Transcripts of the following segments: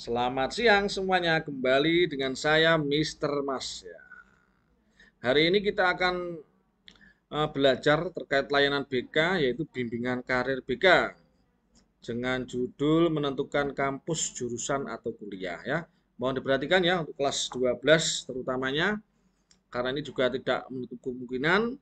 Selamat siang semuanya, kembali dengan saya Mister Mas ya. Hari ini kita akan belajar terkait layanan BK, yaitu bimbingan karir BK dengan judul menentukan kampus, jurusan atau kuliah ya. Mohon diperhatikan ya untuk kelas 12 terutamanya, karena ini juga tidak menutup kemungkinan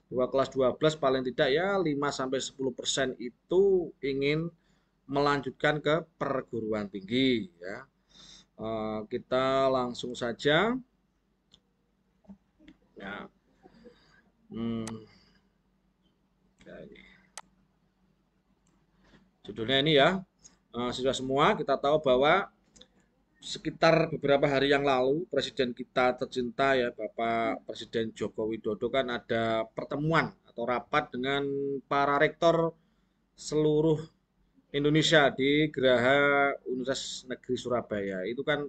bahwa kelas 12 paling tidak ya 5 sampai 10% itu ingin melanjutkan ke perguruan tinggi ya. Kita langsung saja ya. Hmm, ya ini. Judulnya ini ya. Siswa semua kita tahu bahwa sekitar beberapa hari yang lalu Presiden kita tercinta ya Bapak Presiden Joko Widodo kan ada pertemuan atau rapat dengan para rektor seluruh Indonesia di Geraha Universitas Negeri Surabaya. Itu kan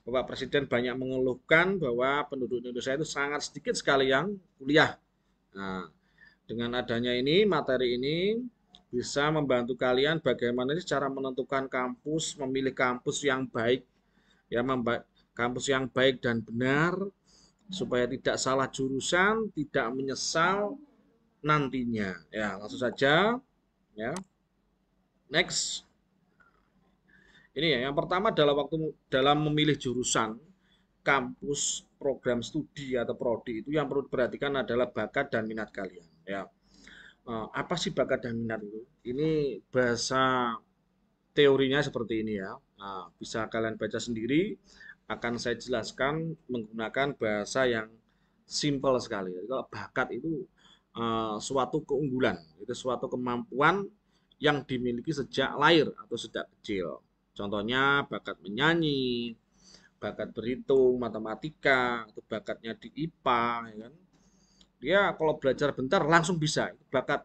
Bapak Presiden banyak mengeluhkan bahwa penduduk Indonesia itu sangat sedikit sekali yang kuliah. Nah, dengan adanya ini, materi ini bisa membantu kalian bagaimana sih cara menentukan kampus, memilih kampus yang baik, ya, kampus yang baik dan benar, supaya tidak salah jurusan, tidak menyesal nantinya. Ya, langsung saja, ya. Next. Ini ya, yang pertama dalam memilih jurusan, kampus, program studi atau prodi itu yang perlu diperhatikan adalah bakat dan minat kalian. Ya, apa sih bakat dan minat itu? Ini bahasa teorinya seperti ini ya. Nah, bisa kalian baca sendiri. Akan saya jelaskan menggunakan bahasa yang simpel sekali. Jadi kalau bakat itu suatu keunggulan, itu suatu kemampuan yang dimiliki sejak lahir atau sejak kecil. Contohnya bakat menyanyi, bakat berhitung, matematika, atau bakatnya di IPA, ya kan? Dia kalau belajar bentar langsung bisa, itu bakat.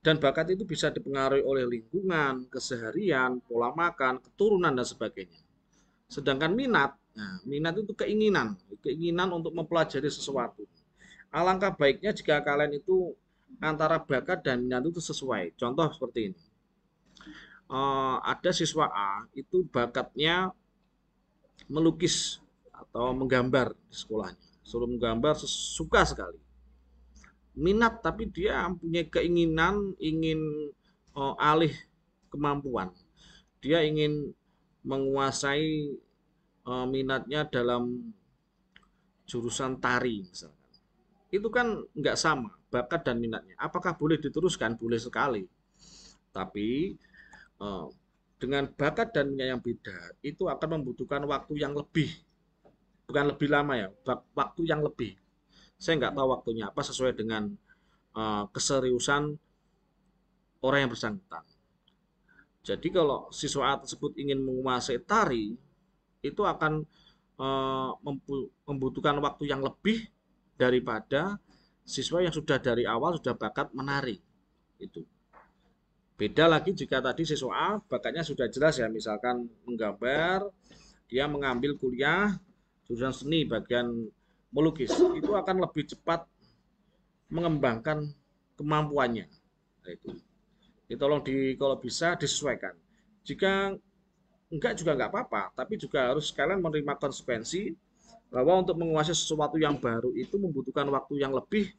Dan bakat itu bisa dipengaruhi oleh lingkungan, keseharian, pola makan, keturunan, dan sebagainya. Sedangkan minat, nah, minat itu keinginan, keinginan untuk mempelajari sesuatu. Alangkah baiknya jika kalian itu antara bakat dan minat itu sesuai. Contoh seperti ini. Ada siswa A itu bakatnya melukis atau menggambar di sekolahnya. Suruh menggambar suka sekali. Minat tapi dia punya keinginan ingin alih kemampuan. Dia ingin menguasai minatnya dalam jurusan tari misalkan. Itu kan nggak sama bakat dan minatnya. Apakah boleh diteruskan? Boleh sekali. Tapi eh, dengan bakat dan minat yang beda, itu akan membutuhkan waktu yang lebih, bukan lebih lama ya, waktu yang lebih. Saya nggak tahu waktunya apa sesuai dengan keseriusan orang yang bersangkutan. Jadi kalau siswa A tersebut ingin menguasai tari, itu akan membutuhkan waktu yang lebih daripada siswa yang sudah dari awal sudah bakat menari. Itu. Beda lagi jika tadi siswa A bakatnya sudah jelas ya, misalkan menggambar, dia mengambil kuliah jurusan seni bagian melukis, itu akan lebih cepat mengembangkan kemampuannya. Nah, itu. Jadi tolong kalau bisa disesuaikan. Jika enggak juga enggak apa-apa, tapi juga harus kalian menerima konsekuensi bahwa untuk menguasai sesuatu yang baru itu membutuhkan waktu yang lebih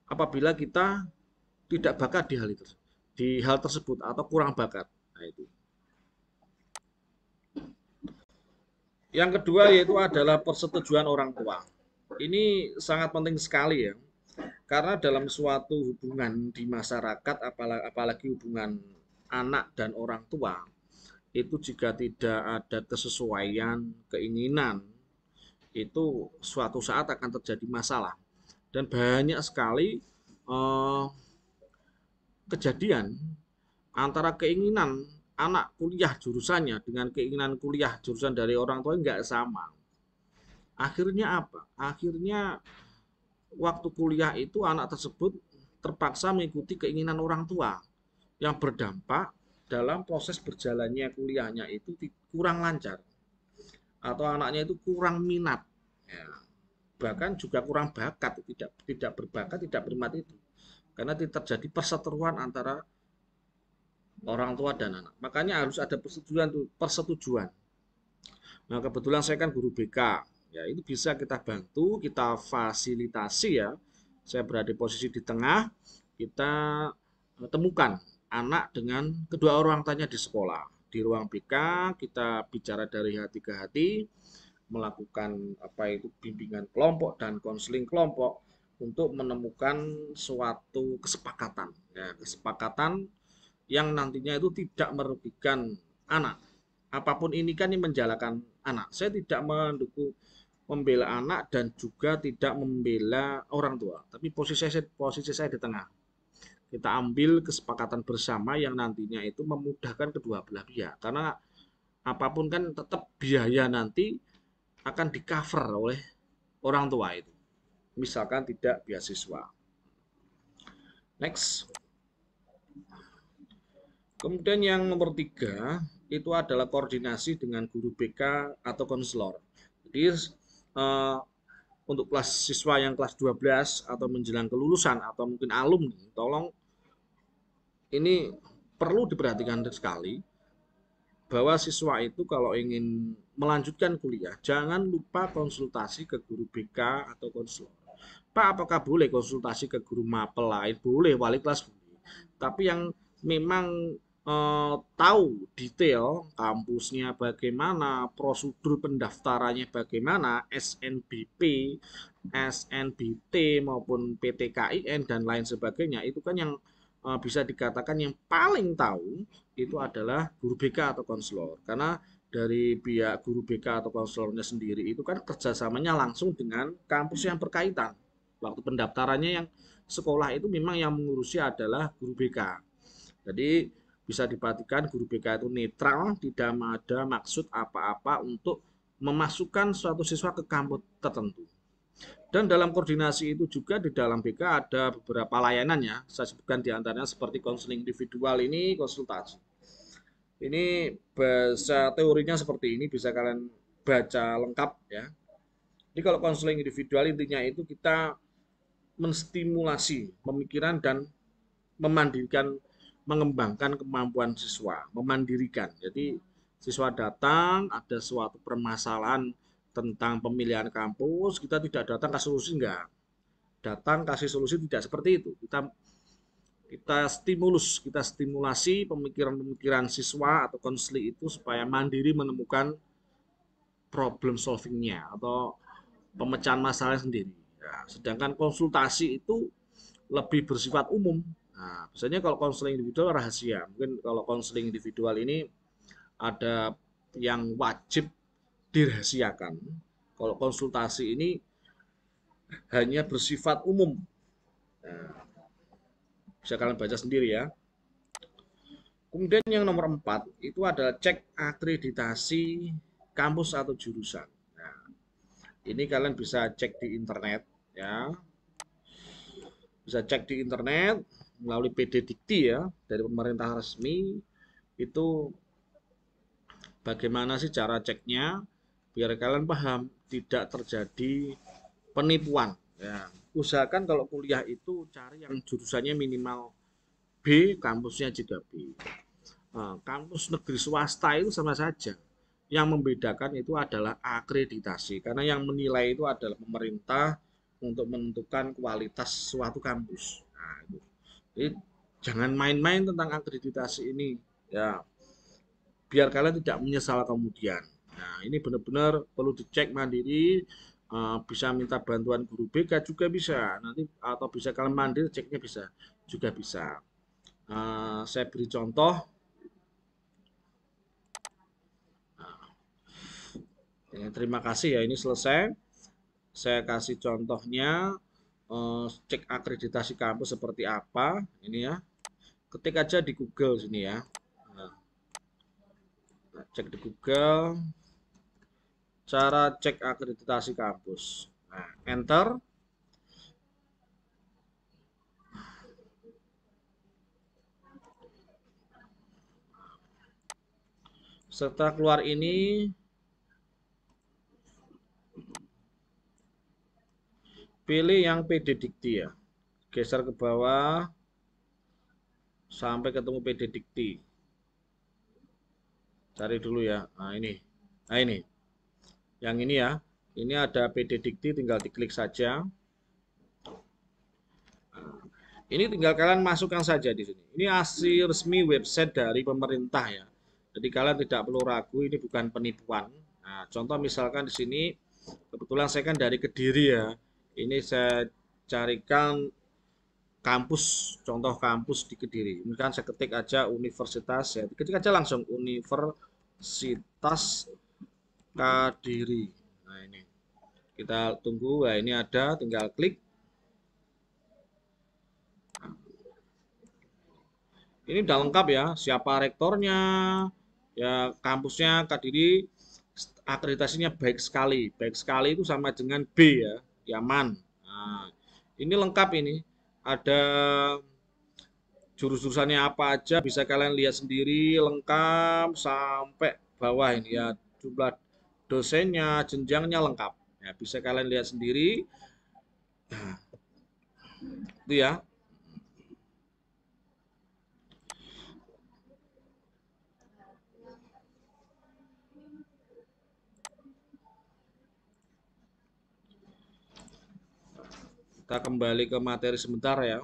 apabila kita tidak bakat di hal tersebut atau kurang bakat. Nah, itu. Yang kedua yaitu adalah persetujuan orang tua. Ini sangat penting sekali ya. Karena dalam suatu hubungan di masyarakat, apalagi hubungan anak dan orang tua, itu jika tidak ada kesesuaian keinginan, itu suatu saat akan terjadi masalah. Dan banyak sekali eh, kejadian antara keinginan anak kuliah jurusannya dengan keinginan kuliah jurusan dari orang tua nggak sama. Akhirnya apa? Akhirnya waktu kuliah itu anak tersebut terpaksa mengikuti keinginan orang tua yang berdampak dalam proses berjalannya kuliahnya itu kurang lancar atau anaknya itu kurang minat, ya, bahkan juga kurang bakat, tidak tidak berbakat, tidak berminat itu, karena terjadi perseteruan antara orang tua dan anak. Makanya harus ada persetujuan tuh, persetujuan. Nah, kebetulan saya kan guru BK. Ya, itu bisa kita bantu, kita fasilitasi ya. Saya berada di posisi di tengah, kita temukan anak dengan kedua orang tuanya di sekolah. Di ruang BK kita bicara dari hati ke hati, melakukan apa itu bimbingan kelompok dan konseling kelompok untuk menemukan suatu kesepakatan. Ya, kesepakatan yang nantinya itu tidak merugikan anak. Apapun ini kan ini menjalakan anak. Saya tidak mendukung membela anak dan juga tidak membela orang tua. Tapi posisi saya di tengah. Kita ambil kesepakatan bersama yang nantinya itu memudahkan kedua belah pihak. Karena apapun kan tetap biaya nanti akan di cover oleh orang tua itu. Misalkan tidak beasiswa. Next. Kemudian yang nomor 3 itu adalah koordinasi dengan guru BK atau konselor. Jadi untuk kelas siswa yang kelas 12 atau menjelang kelulusan atau mungkin alumni, tolong ini perlu diperhatikan sekali bahwa siswa itu kalau ingin melanjutkan kuliah, jangan lupa konsultasi ke guru BK atau konselor. Pak, apakah boleh konsultasi ke guru mapel lain? Boleh, wali kelas boleh. Tapi yang memang tahu detail kampusnya bagaimana, prosedur pendaftarannya bagaimana, SNBP, SNBT maupun PTKIN dan lain sebagainya, itu kan yang bisa dikatakan yang paling tahu itu adalah guru BK atau konselor. Karena dari pihak guru BK atau konselornya sendiri itu kan kerjasamanya langsung dengan kampus yang berkaitan. Waktu pendaftarannya yang sekolah itu memang yang mengurusi adalah guru BK. Jadi bisa diperhatikan guru BK itu netral, tidak ada maksud apa-apa untuk memasukkan suatu siswa ke kampus tertentu. Dan dalam koordinasi itu juga di dalam BK ada beberapa layanan ya. Saya sebutkan diantaranya seperti konseling individual ini, konsultasi. Ini bahasa teorinya seperti ini, bisa kalian baca lengkap ya. Jadi kalau konseling individual intinya itu kita menstimulasi pemikiran dan memandirikan, mengembangkan kemampuan siswa, memandirikan. Jadi siswa datang ada suatu permasalahan tentang pemilihan kampus, kita tidak datang kasih solusi, enggak. Datang kasih solusi tidak seperti itu. Kita stimulasi pemikiran-pemikiran siswa atau konseli itu supaya mandiri menemukan problem solvingnya atau pemecahan masalah sendiri. Ya, sedangkan konsultasi itu lebih bersifat umum. Nah, biasanya kalau konseling individual rahasia. Mungkin kalau konseling individual ini ada yang wajib dirahasiakan. Kalau konsultasi ini hanya bersifat umum. Nah, bisa kalian baca sendiri ya. Kemudian yang nomor 4 itu adalah cek akreditasi kampus atau jurusan. Nah, ini kalian bisa cek di internet ya. Bisa cek di internet melalui PD Dikti ya dari pemerintah resmi itu bagaimana sih cara ceknya biar kalian paham tidak terjadi penipuan ya. Usahakan kalau kuliah itu cari yang jurusannya minimal B, kampusnya juga B. Nah, kampus negeri swasta itu sama saja. Yang membedakan itu adalah akreditasi, karena yang menilai itu adalah pemerintah untuk menentukan kualitas suatu kampus. Nah, itu. Jadi jangan main-main tentang akreditasi ini, ya, biar kalian tidak menyesal kemudian. Nah, ini benar-benar perlu dicek mandiri. Bisa minta bantuan guru BK juga bisa nanti, atau bisa kalian mandiri ceknya bisa juga bisa. Saya beri contoh. Terima kasih ya, ini selesai. Saya kasih contohnya, cek akreditasi kampus seperti apa. Ini ya, ketik aja di Google sini ya. Nah, cek di Google, cara cek akreditasi kampus. Nah, enter. Setelah keluar ini, pilih yang PD Dikti ya. Geser ke bawah sampai ketemu PD Dikti. Cari dulu ya. Nah, ini. Nah, ini. Yang ini ya. Ini ada PD Dikti, tinggal diklik saja. Ini tinggal kalian masukkan saja di sini. Ini asli resmi website dari pemerintah ya. Jadi kalian tidak perlu ragu, ini bukan penipuan. Nah, contoh misalkan di sini, kebetulan saya kan dari Kediri ya. Ini saya carikan kampus, contoh kampus di Kediri. Ini kan saya ketik aja universitas ya. Ketik aja langsung Universitas Kediri. Nah ini kita tunggu. Nah ini ada, tinggal klik. Ini udah lengkap ya, siapa rektornya, ya kampusnya Kediri, akreditasinya baik sekali itu sama dengan B ya, Yaman. Nah, ini lengkap ini, ada jurus-jurusannya apa aja bisa kalian lihat sendiri lengkap sampai bawah ini ya, jumlah dosennya, jenjangnya lengkap. Ya, bisa kalian lihat sendiri. Nah, itu ya. Kita kembali ke materi sebentar ya.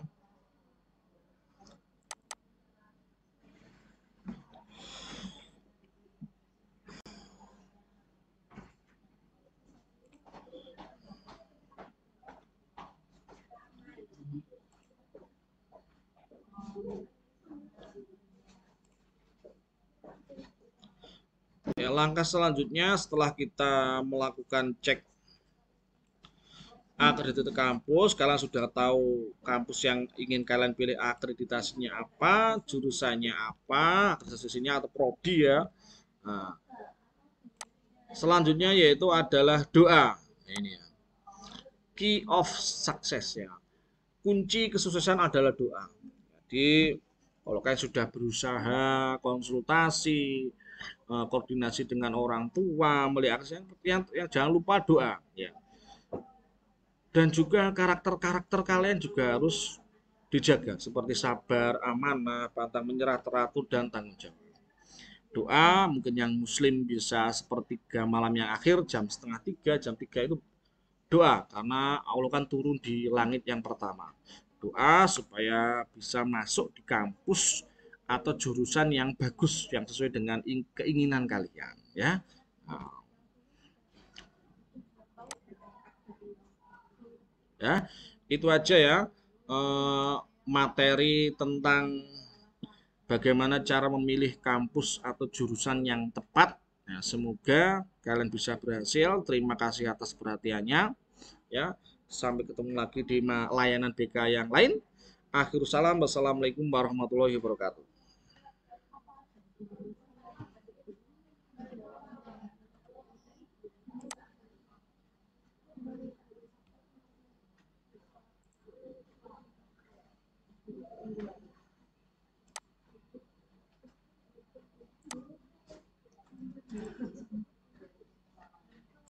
Ya, langkah selanjutnya setelah kita melakukan cek akreditasi kampus, kalian sudah tahu kampus yang ingin kalian pilih akreditasinya apa, jurusannya apa, akreditasinya atau prodi ya. Nah, selanjutnya yaitu adalah doa. Nah, ini ya. Key of success ya. Kunci kesuksesan adalah doa. Jadi kalau kalian sudah berusaha konsultasi, koordinasi dengan orang tua, melihat yang jangan lupa doa ya. Dan juga karakter-karakter kalian juga harus dijaga seperti sabar, amanah, pantang menyerah, teratur dan tanggung jawab. Doa mungkin yang muslim bisa sepertiga malam yang akhir jam setengah tiga, jam tiga itu doa karena Allah kan turun di langit yang pertama. Doa supaya bisa masuk di kampus atau jurusan yang bagus yang sesuai dengan keinginan kalian ya. Nah, ya itu aja ya, materi tentang bagaimana cara memilih kampus atau jurusan yang tepat. Nah, semoga kalian bisa berhasil. Terima kasih atas perhatiannya ya. Sampai ketemu lagi di layanan BK yang lain. Akhirul salam. Wassalamualaikum warahmatullahi wabarakatuh.